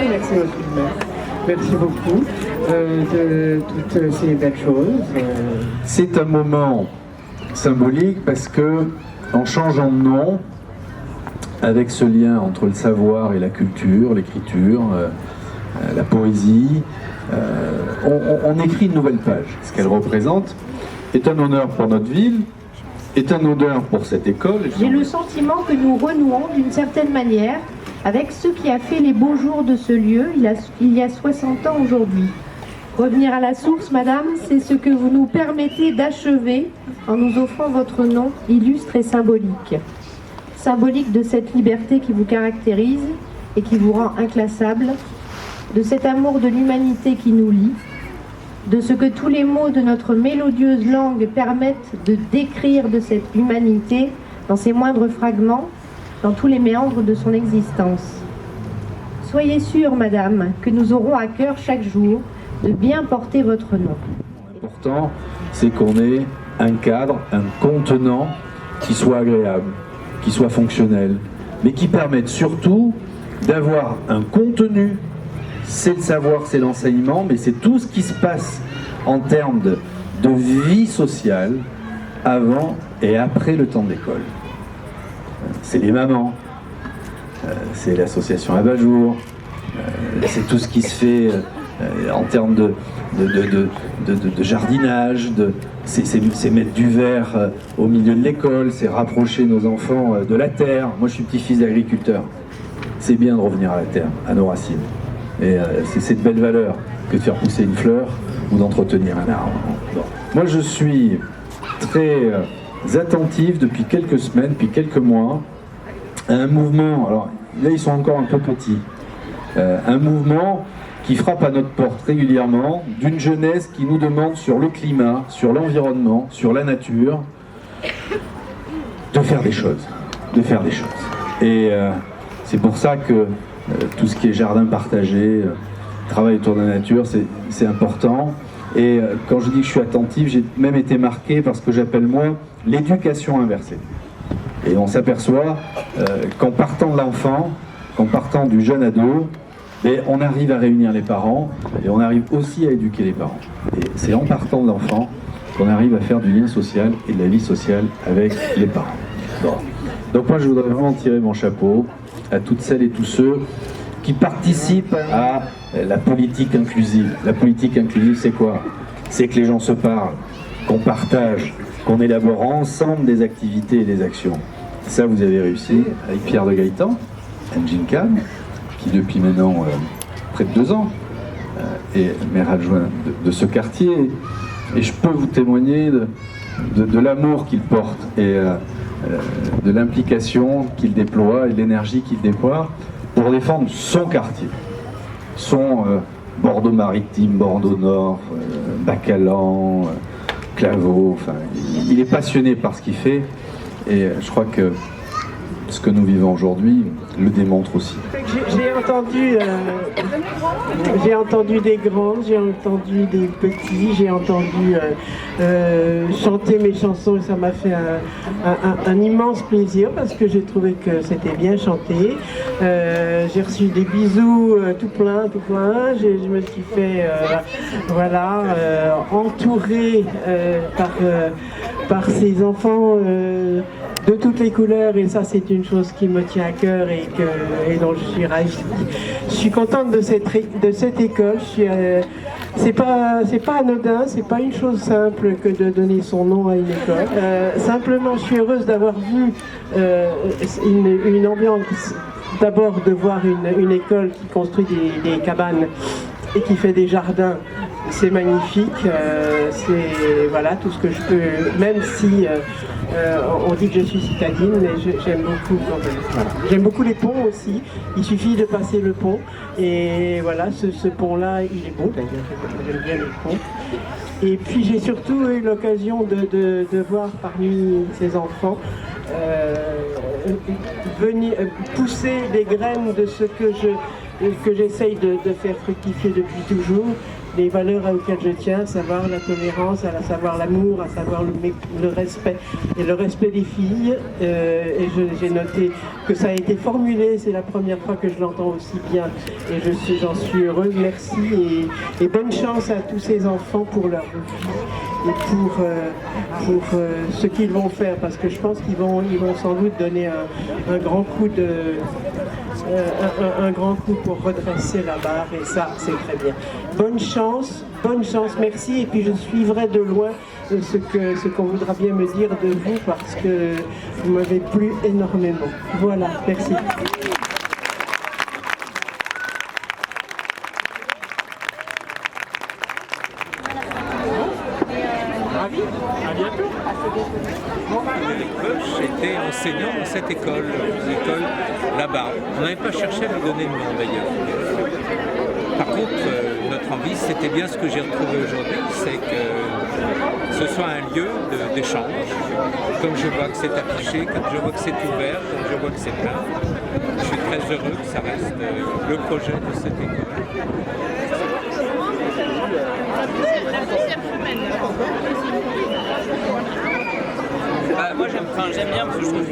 Merci beaucoup. Merci beaucoup de toutes ces belles choses. C'est un moment symbolique parce que, en changeant de nom, avec ce lien entre le savoir et la culture, l'écriture, la poésie, on écrit une nouvelle page. Ce qu'elle représente est un honneur pour notre ville, est un honneur pour cette école. J'ai le sentiment que nous renouons d'une certaine manière avec ce qui a fait les beaux jours de ce lieu il y a 60 ans aujourd'hui. Revenir à la source, madame, c'est ce que vous nous permettez d'achever en nous offrant votre nom illustre et symbolique. Symbolique de cette liberté qui vous caractérise et qui vous rend inclassable, de cet amour de l'humanité qui nous lie, de ce que tous les mots de notre mélodieuse langue permettent de décrire de cette humanité dans ses moindres fragments, dans tous les méandres de son existence. Soyez sûre, madame, que nous aurons à cœur chaque jour de bien porter votre nom. L'important, c'est qu'on ait un cadre, un contenant qui soit agréable, qui soit fonctionnel, mais qui permette surtout d'avoir un contenu. C'est le savoir, c'est l'enseignement, mais c'est tout ce qui se passe en termes de vie sociale avant et après le temps d'école. C'est les mamans, c'est l'association Abat-Jour, c'est tout ce qui se fait en termes de jardinage, c'est mettre du verre au milieu de l'école, c'est rapprocher nos enfants de la terre. Moi je suis petit-fils d'agriculteur, c'est bien de revenir à la terre, à nos racines. Et c'est de belles valeurs que de faire pousser une fleur ou d'entretenir un arbre. Bon. Moi je suis très attentif depuis quelques semaines, depuis quelques mois, à un mouvement, alors là ils sont encore un peu petits, un mouvement qui frappe à notre porte régulièrement, d'une jeunesse qui nous demande sur le climat, sur l'environnement, sur la nature, de faire des choses, Et c'est pour ça que tout ce qui est jardin partagé, travail autour de la nature, c'est important. Et quand je dis que je suis attentif, j'ai même été marqué par ce que j'appelle moi l'éducation inversée. Et on s'aperçoit qu'en partant de l'enfant, qu'en partant du jeune ado, on arrive à réunir les parents et on arrive aussi à éduquer les parents. Et c'est en partant de l'enfant qu'on arrive à faire du lien social et de la vie sociale avec les parents. Bon. Donc moi je voudrais vraiment tirer mon chapeau à toutes celles et tous ceux qui participent à la politique inclusive. La politique inclusive, c'est quoi? C'est que les gens se parlent, qu'on partage, qu'on élabore ensemble des activités et des actions. Ça, vous avez réussi avec Pierre de Gaëtan, Engine Cam, qui depuis maintenant près de 2 ans est maire adjoint de ce quartier. Et je peux vous témoigner de l'amour qu'il porte et de l'implication qu'il déploie et de l'énergie qu'il déploie pour défendre son quartier, son Bordeaux-Maritime, Bordeaux-Nord, Bacalan, Claveau. Enfin, il est passionné par ce qu'il fait et je crois que ce que nous vivons aujourd'hui le démontre aussi. J'ai entendu des grands, j'ai entendu des petits, j'ai entendu chanter mes chansons et ça m'a fait un immense plaisir parce que j'ai trouvé que c'était bien chanté. J'ai reçu des bisous tout plein. Je me suis fait entourée par ces enfants de toutes les couleurs et ça c'est une chose qui me tient à cœur et dont je suis ravie. Je suis contente de cette école. C'est pas anodin, c'est pas une chose simple que de donner son nom à une école. Simplement je suis heureuse d'avoir vu une ambiance, d'abord de voir une école qui construit des cabanes et qui fait des jardins. C'est magnifique, c'est voilà tout ce que je peux, même si on dit que je suis citadine, mais j'aime beaucoup, j'aime beaucoup les ponts aussi, il suffit de passer le pont, et voilà, ce pont-là, il est beau d'ailleurs, j'aime bien les ponts. Et puis j'ai surtout eu l'occasion de voir parmi ces enfants venir pousser des graines de ce que j'essaye de faire fructifier depuis toujours, les valeurs auxquelles je tiens, à savoir la tolérance, à savoir l'amour, à savoir le respect et le respect des filles. Et j'ai noté que ça a été formulé, c'est la première fois que je l'entends aussi bien et j'en suis heureuse. Merci et bonne chance à tous ces enfants pour leur vie et pour ce qu'ils vont faire, parce que je pense qu'ils vont sans doute donner un grand coup pour redresser la barre, et ça c'est très bien. Bonne chance, merci, et puis je suivrai de loin ce qu'on voudra bien me dire de vous, parce que vous m'avez plu énormément. Voilà, merci. J'étais enseignant dans cette école, là-bas. On n'avait pas cherché à me donner le nom d'ailleurs. Par contre, notre envie, c'était bien ce que j'ai retrouvé aujourd'hui, c'est que ce soit un lieu d'échange. Comme je vois que c'est affiché, comme je vois que c'est ouvert, comme je vois que c'est plein, je suis très heureux que ça reste le projet de cette école. Moi j'aime bien parce que je trouve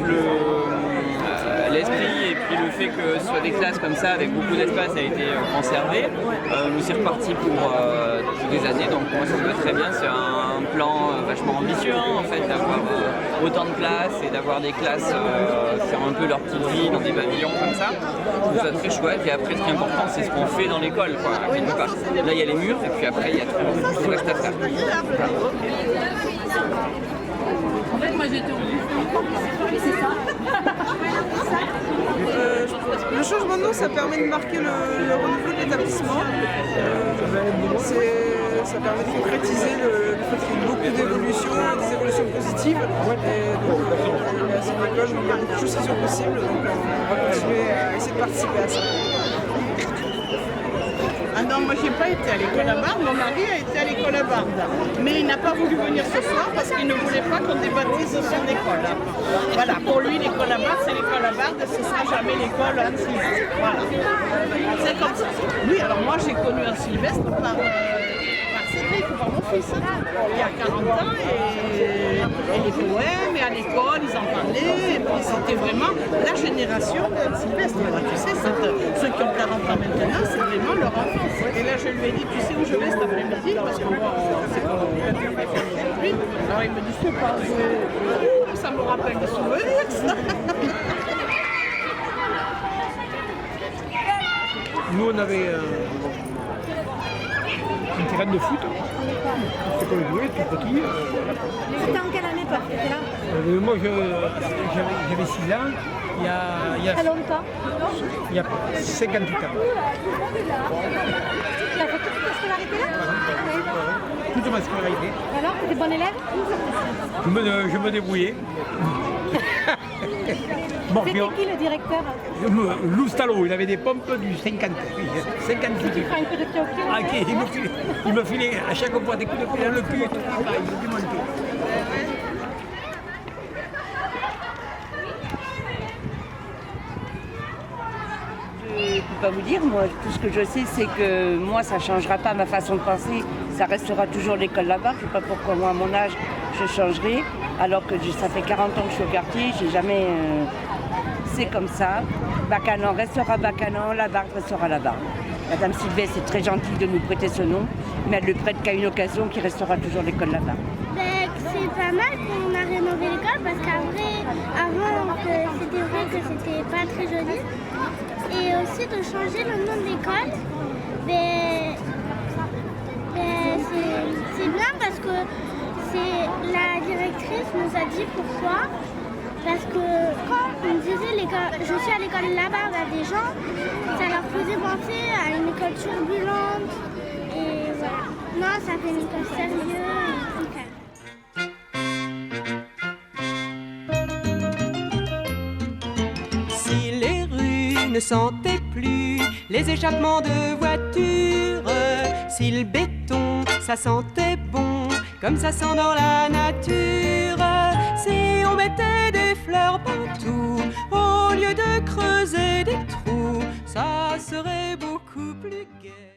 l'esprit et puis le fait que ce soit des classes comme ça avec beaucoup d'espace a été conservé. Nous c'est reparti pour toutes les années, donc pour moi ça se passe très bien. C'est un plan vachement ambitieux en fait, d'avoir autant de places et d'avoir des classes faire un peu leur petite vie dans des pavillons comme ça. Je trouve ça très chouette, et après ce qui est important c'est ce qu'on fait dans l'école, quoi, quelque part. Là il y a les murs et puis après il y a tout le reste à faire. En fait, moi j'étais au bout. C'est ça. Le changement de nom, ça permet de marquer le renouveau de l'établissement. Ça permet de concrétiser le fait qu'il y ait beaucoup d'évolutions, des évolutions positives. Et donc, c'est une école où il y a beaucoup de choses qui sont possibles, donc on va continuer à essayer de participer à ça. Ah non, moi j'ai pas été à l'école à Bardes, mon mari a été à l'école à Bardes. Mais il n'a pas voulu venir ce soir parce qu'il ne voulait pas qu'on débaptise son école. Voilà, pour lui l'école à Bardes, c'est l'école à Bardes, ce ne sera jamais l'école à Sylvestre. Voilà. C'est comme ça. Oui, alors moi j'ai connu un Sylvestre par Cédric, par mon fils, il y a 40 ans, et les poèmes, et à l'école ils en parlaient, et puis c'était vraiment la génération de Sylvestre. Tu sais, ceux qui ont 40 ans maintenant, c'est vraiment leur enfance. Et là je lui ai dit, tu sais où je vais cet après-midi, parce que moi, c'est comme on fait aujourd'hui. Alors il me dit, c'est pas vrai. Ça me rappelle des souvenirs, ça. Nous on avait un terrain de foot, c'est qu'on jouait tout petit. C'était en quelle année toi tu étais là? Moi j'avais 6 ans, il y a Très longtemps. Il y a 58 ans. Tu as fait toute ta scolarité là? Toute ma scolarité. Alors, tu étais bon élève? Je me débrouillais. C'était qui le directeur? Loustalo, il avait des pompes du 50. 58. Tu feras un peu de théorie. Ah, ok, il me filait à chaque fois des coups de pied dans le cul et tout. Il me montait. Je ne peux pas vous dire, moi, tout ce que je sais, c'est que moi, ça ne changera pas ma façon de penser, ça restera toujours l'école là-bas. Je ne sais pas pourquoi, moi, à mon âge, je changerai, alors que ça fait 40 ans que je suis au quartier, j'ai jamais... c'est comme ça. Bacanan restera Bacanan, la Barde restera la Barde. Madame Sylvestre est très gentille de nous prêter ce nom, mais elle le prête qu'à une occasion qui restera toujours l'école là-bas. C'est pas mal qu'on a rénové l'école parce qu'avant, c'était vrai que c'était pas très joli. Et aussi de changer le nom de l'école, c'est bien parce que la directrice nous a dit pourquoi. Parce que quand on disait je suis à l'école là-bas à des gens, ça leur faisait penser à une école turbulente. Et voilà. Non, ça fait une école sérieuse et tout calme. Si les rues ne sentaient plus les échappements de voitures, si le béton ça sentait bon comme ça sent dans la nature, si on mettait des fleurs partout au lieu de creuser des trous, ça serait beaucoup plus gai.